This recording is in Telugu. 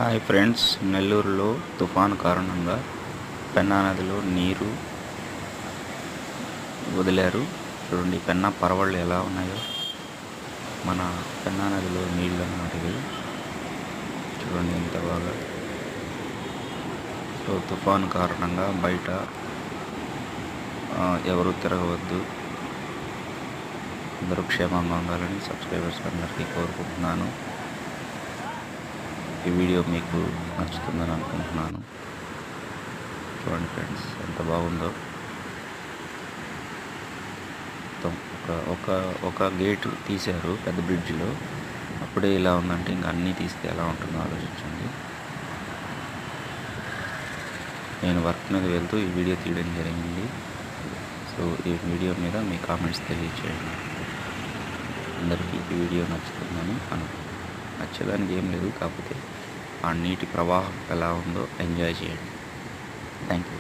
హాయ్ ఫ్రెండ్స్, నెల్లూరులో తుఫాను కారణంగా పెన్నా నదిలో నీరు వదిలారు. చూడండి, పెన్నా పరవళ్ళు ఎలా ఉన్నాయో. మన పెన్నా నదిలో నీళ్ళు అన్నమాట ఇవి. చూడండి ఎంత బాగా. సో తుఫాను కారణంగా బయట ఎవరు తిరగవద్దు. అందరూ క్షేమంగా ఉండాలని సబ్స్క్రైబర్స్ అందరికీ కోరుకుంటున్నాను. ఈ వీడియో మీకు నచ్చుతుందని అనుకుంటున్నాను. చూడండి ఫ్రెండ్స్, ఎంత బాగుందో. మొత్తం ఒక గేటు తీశారు పెద్ద బ్రిడ్జిలో. అప్పుడే ఇలా ఉందంటే ఇంకా అన్నీ తీస్తే ఎలా ఉంటుందో ఆలోచించండి. నేను వర్క్ మీద వెళ్తూ ఈ వీడియో తీయడం జరిగింది. సో ఈ వీడియో మీద మీ కామెంట్స్ తెలియచేయండి. అందరికీ ఈ వీడియో నచ్చుతుందని అనుకుంటున్నాను. నచ్చడానికి ఏం లేదు, కాకపోతే ఆ నీటి ప్రవాహం ఎలా ఉందో ఎంజాయ్ చేయండి. Thank you.